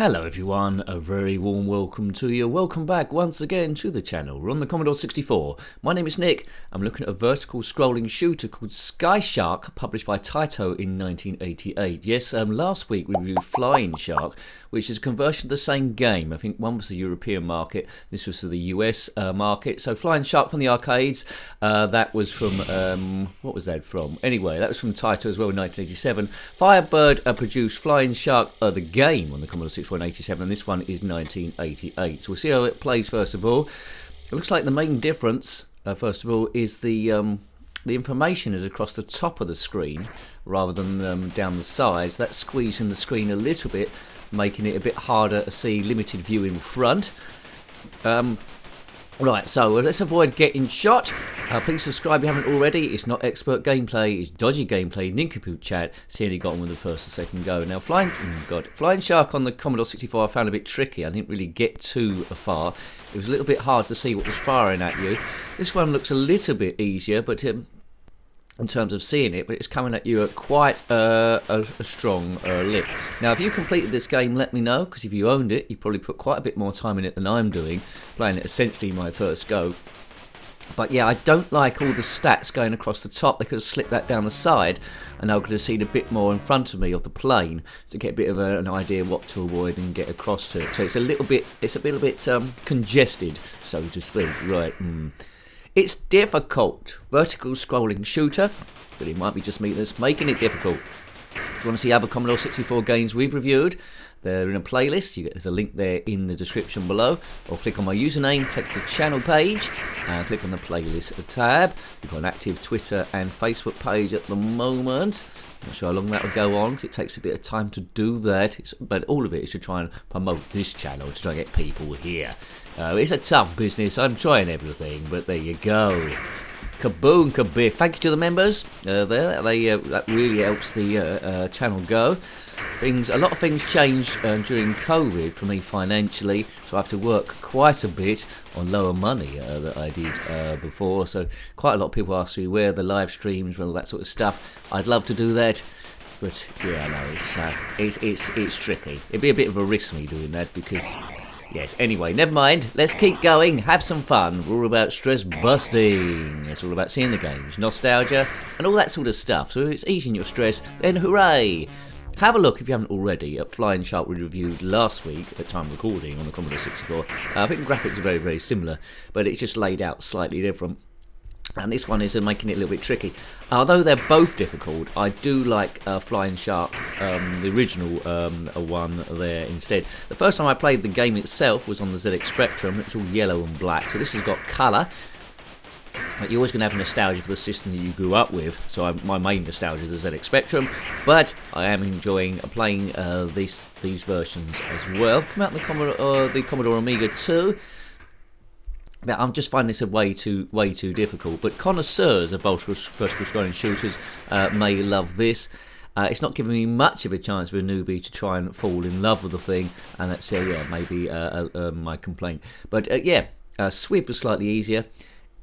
Hello everyone, a very warm welcome to you. Welcome back once again to the channel. We're on the Commodore 64. My name is Nick. I'm looking at a vertical scrolling shooter called Sky Shark, published by Taito in 1988. Yes, last week we reviewed Flying Shark, which is a conversion of the same game. I think one was the European market, this was for the US market. So Flying Shark from the arcades, that was from, what was that from? Anyway, that was from Taito as well in 1987. Firebird produced Flying Shark, the game, on the Commodore 64 in 87, and this one is 1988. So we'll see how it plays first of all. It looks like the main difference, first of all, is the information is across the top of the screen rather than down the sides. That's squeezing the screen a little bit, making it a bit harder to see, limited view in front. Right, so let's avoid getting shot. Please subscribe if you haven't already. It's not expert gameplay, it's dodgy gameplay, nincompoop chat. See how he got on with the first and second go. Now, Flying Shark on the Commodore 64 I found a bit tricky. I didn't really get too far. It was a little bit hard to see what was firing at you. This one looks a little bit easier, but in terms of seeing it, but it's coming at you at quite a strong lick. Now, if you completed this game, let me know, because if you owned it, you probably put quite a bit more time in it than I'm doing, playing it essentially my first go. But yeah, I don't like all the stats going across the top. They could have slipped that down the side, and I could have seen a bit more in front of me of the plane to get a bit of an idea what to avoid and get across to it. So it's a little bit congested, so to speak. Right. It's difficult. Vertical scrolling shooter, but it might be just me that's making it difficult. If you want to see other Commodore 64 games we've reviewed, they're in a playlist. There's a link there in the description below, or click on my username, click the channel page, and click on the playlist tab. We've got an active Twitter and Facebook page at the moment. Not sure how long that will go on, because it takes a bit of time to do that. But all of it is to try and promote this channel, to try and get people here. It's a tough business. I'm trying everything, but there you go. Kaboom, kabiff. Thank you to the members there. That really helps the channel go. A lot of things changed during COVID for me financially, so I have to work quite a bit on lower money that I did before. So quite a lot of people ask me where the live streams and all that sort of stuff. I'd love to do that, but yeah, no, it's tricky. It'd be a bit of a risk me doing that because. Yes, anyway, never mind. Let's keep going. Have some fun. We're all about stress busting. It's all about seeing the games, nostalgia, and all that sort of stuff. So if it's easing your stress, then hooray! Have a look, if you haven't already, at Flying Shark we reviewed last week at time recording on the Commodore 64. I think the graphics are very, very similar, but it's just laid out slightly different. And this one is making it a little bit tricky. Although they're both difficult, I do like Flying Shark, the original one there instead. The first time I played the game itself was on the ZX Spectrum. It's all yellow and black, so this has got colour. But you're always going to have nostalgia for the system that you grew up with, so my main nostalgia is the ZX Spectrum. But I am enjoying playing these versions as well. Come out on the Commodore Amiga 2. Now, I'm just finding this way too difficult, but connoisseurs of vertical scrolling shooters may love this. It's not giving me much of a chance for a newbie to try and fall in love with the thing, and that's maybe my complaint. But Swift was slightly easier.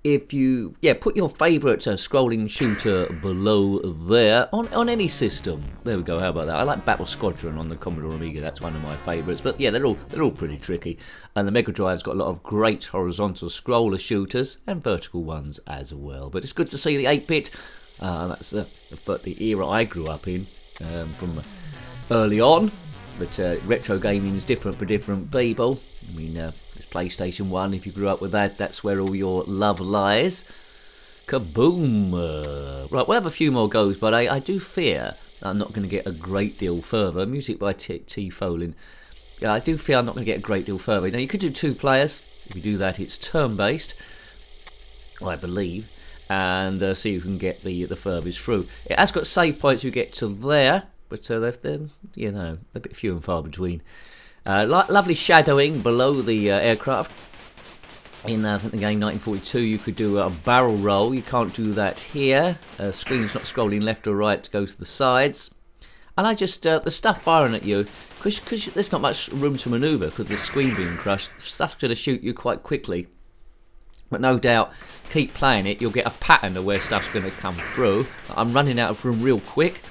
If you put your favourite scrolling shooter below there on any system. There we go. How about that? I like Battle Squadron on the Commodore Amiga. That's one of my favourites. But yeah, they're all pretty tricky. And the Mega Drive's got a lot of great horizontal scroller shooters and vertical ones as well. But it's good to see the 8-bit. That's the era I grew up in from early on. But retro gaming is different for different people. I mean, it's PlayStation 1. If you grew up with that, that's where all your love lies. Kaboom! Right, we'll have a few more goes, but I do fear that I'm not going to get a great deal further. Music by T. Folin. Yeah, I do fear I'm not going to get a great deal further. Now, you could do 2 players. If you do that, it's turn-based, I believe. And see who can get the furthest through. It has got save points you get to there. But they're a bit few and far between. Lovely shadowing below the aircraft. In I think the game 1942, you could do a barrel roll. You can't do that here. Screen's not scrolling left or right to go to the sides. And I just the stuff firing at you, because there's not much room to manoeuvre because the screen being crushed. Stuff's going to shoot you quite quickly. But no doubt, keep playing it. You'll get a pattern of where stuff's going to come through. I'm running out of room real quick.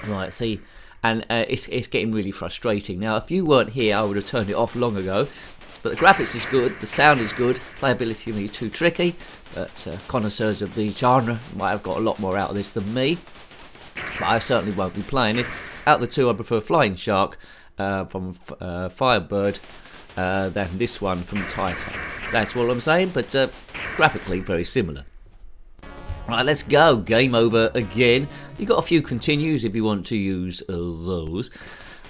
Right, see, and it's getting really frustrating. Now, if you weren't here, I would have turned it off long ago. But the graphics is good, the sound is good, playability may be too tricky, but connoisseurs of the genre might have got a lot more out of this than me. But I certainly won't be playing it. Out of the two, I prefer Flying Shark from Firebird than this one from Taito. That's all I'm saying, but graphically very similar. Right, let's go. Game over again. You've got a few continues if you want to use those.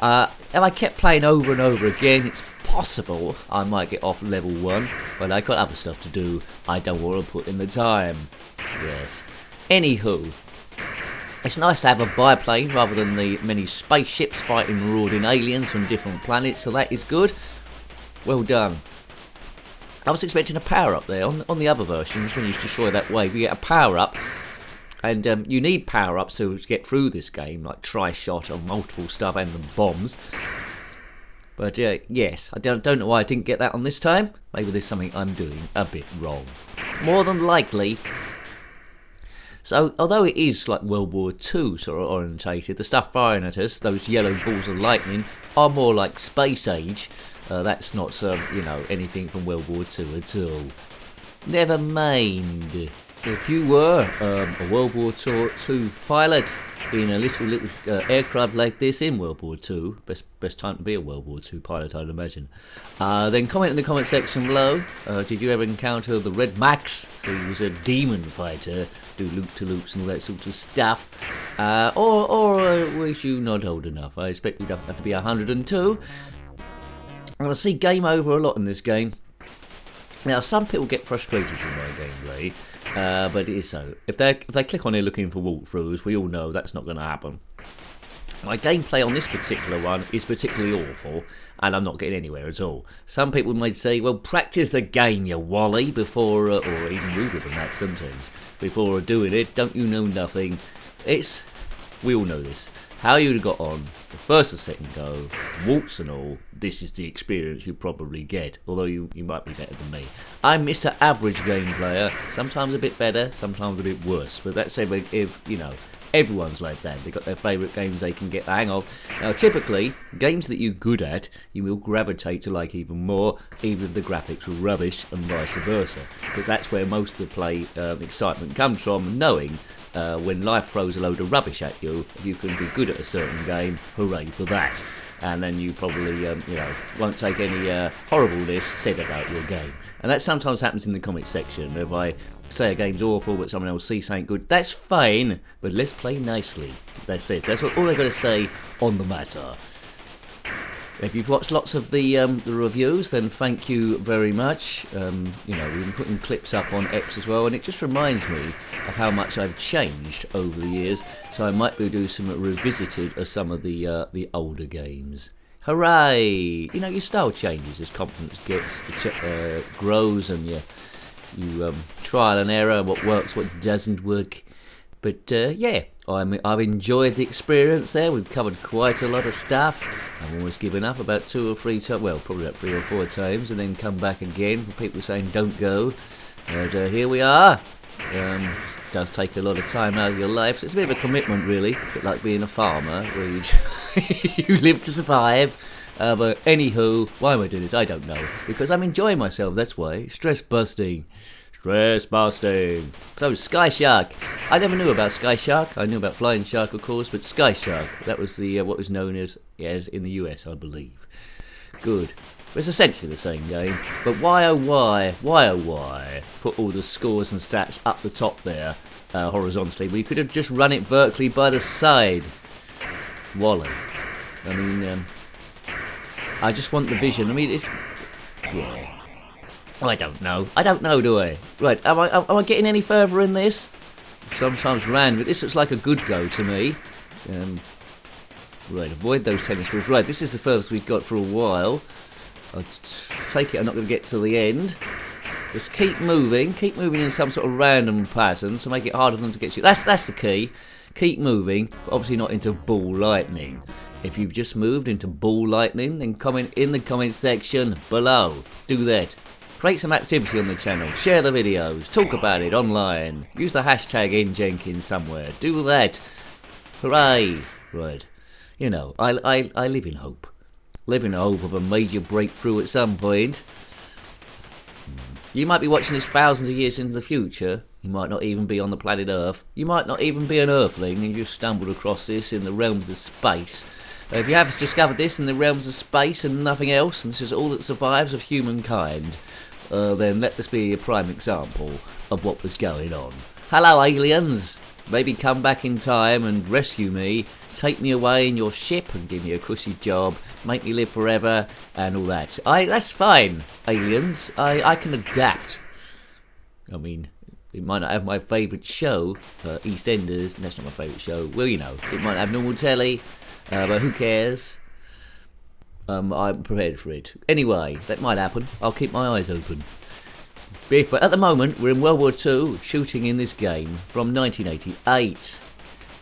If I kept playing over and over again, it's possible I might get off level 1, but I got other stuff to do. I don't want to put in the time. Yes. Anywho, it's nice to have a biplane rather than the many spaceships fighting marauding aliens from different planets, so that is good. Well done. I was expecting a power-up there. On the other versions, when you destroy that wave, you get a power-up. And you need power-ups to get through this game, like tri-shot or multiple stuff and the bombs. But yes, I don't know why I didn't get that on this time. Maybe there's something I'm doing a bit wrong. More than likely. So, although it is like World War II sort of orientated, the stuff firing at us, those yellow balls of lightning, are more like space age. That's not, you know, anything from World War II at all. Never mind. If you were a World War II pilot in a little aircraft like this in World War II, best time to be a World War II pilot, I'd imagine. Then comment in the comment section below. Did you ever encounter the Red Max? So he was a demon fighter, do loop-to-loops and all that sort of stuff. Or was you not old enough? I expect you'd have to be 102. I'm going to see game over a lot in this game. Now, some people get frustrated with my gameplay. But it is so. If they click on here looking for walkthroughs, we all know that's not going to happen. My gameplay on this particular one is particularly awful, and I'm not getting anywhere at all. Some people might say, well, practice the game, you wally, before, or even ruder than that sometimes, before doing it. Don't you know nothing? We all know this. How you'd have got on the first or second go, waltz and all, this is the experience you probably get, although you might be better than me. I'm Mr. Average Game Player, sometimes a bit better, sometimes a bit worse, but that's if you know, everyone's like that. They've got their favourite games they can get the hang of. Now, typically, games that you're good at, you will gravitate to like even more, even if the graphics are rubbish and vice versa, because that's where most of the play excitement comes from, knowing when life throws a load of rubbish at you, if you can be good at a certain game, hooray for that. And then you probably, you know, won't take any horribleness said about your game. And that sometimes happens in the comment section. If I say a game's awful, but someone else sees something good, that's fine, but let's play nicely. That's it. That's all I've got to say on the matter. If you've watched lots of the reviews, then thank you very much. You know, we've been putting clips up on X as well, and it just reminds me of how much I've changed over the years. So I might be doing some revisited of some of the older games. Hooray! You know, your style changes as confidence grows, and you trial and error, what works, what doesn't work. But yeah, I've enjoyed the experience there. We've covered quite a lot of stuff. I've always given up about 2 or 3 times, well, probably about 3 or 4 times, and then come back again for people saying don't go. But here we are. It does take a lot of time out of your life, so it's a bit of a commitment, really. A bit like being a farmer, where you, you live to survive. But anywho, why am I doing this? I don't know. Because I'm enjoying myself, that's why. Stress busting. Stress busting. So, Sky Shark. I never knew about Sky Shark. I knew about Flying Shark, of course, but Sky Shark, that was the what was known as in the US, I believe. Good. It's essentially the same game, but why oh why put all the scores and stats up the top there horizontally? We could have just run it vertically by the side. Wally. I mean, I just want the vision. I mean, it's... yeah. I don't know, do I? Right, am I getting any further in this? Sometimes random. This looks like a good go to me. Right, avoid those tennis balls. Right, this is the furthest we've got for a while. I'll take it I'm not going to get to the end. Just keep moving in some sort of random pattern to make it harder for them to get you. That's the key. Keep moving, but obviously not into ball lightning. If you've just moved into ball lightning, then comment in the comment section below. Do that. Create some activity on the channel, share the videos, talk about it online, use the hashtag InJenkins somewhere, do that. Hooray! Right. you know, I live in hope. Live in hope of a major breakthrough at some point. You might be watching this thousands of years into the future. You might not even be on the planet Earth. You might not even be an Earthling and you just stumbled across this in the realms of space. If you have discovered this in the realms of space and nothing else, and this is all that survives of humankind, then let this be a prime example of what was going on. Hello, aliens! Maybe come back in time and rescue me, take me away in your ship and give me a cushy job, make me live forever, and all that. That's fine, aliens. I can adapt. I mean, it might not have my favourite show, EastEnders. That's not my favourite show. Well, you know, it might have normal telly, but who cares? I'm prepared for it. Anyway, that might happen. I'll keep my eyes open. But at the moment, we're in World War II, shooting in this game from 1988.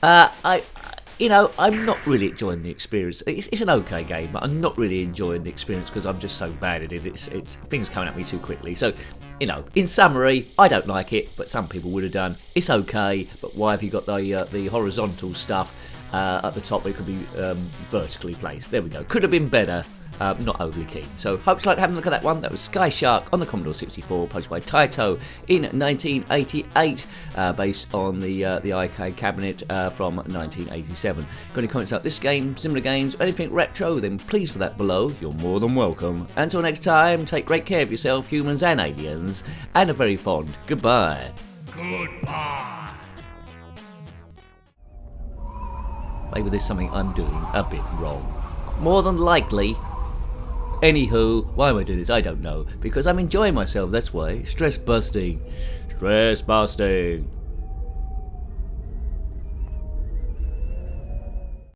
I'm not really enjoying the experience. It's an okay game, but I'm not really enjoying the experience because I'm just so bad at it. It's things coming at me too quickly. So, in summary, I don't like it, but some people would have done. It's okay, but why have you got the horizontal stuff at the top? It could be vertically placed. There we go. Could have been better. Not overly keen. So hope you liked having a look at that one. That was Sky Shark on the Commodore 64, published by Taito in 1988, based on the arcade cabinet from 1987. Got any comments about this game, similar games, anything retro, then please put that below. You're more than welcome. Until next time, take great care of yourself, humans and aliens, and a very fond goodbye. Goodbye. Maybe there's something I'm doing a bit wrong. More than likely. Anywho, why am I doing this? I don't know. Because I'm enjoying myself, that's why. Stress busting. Stress busting.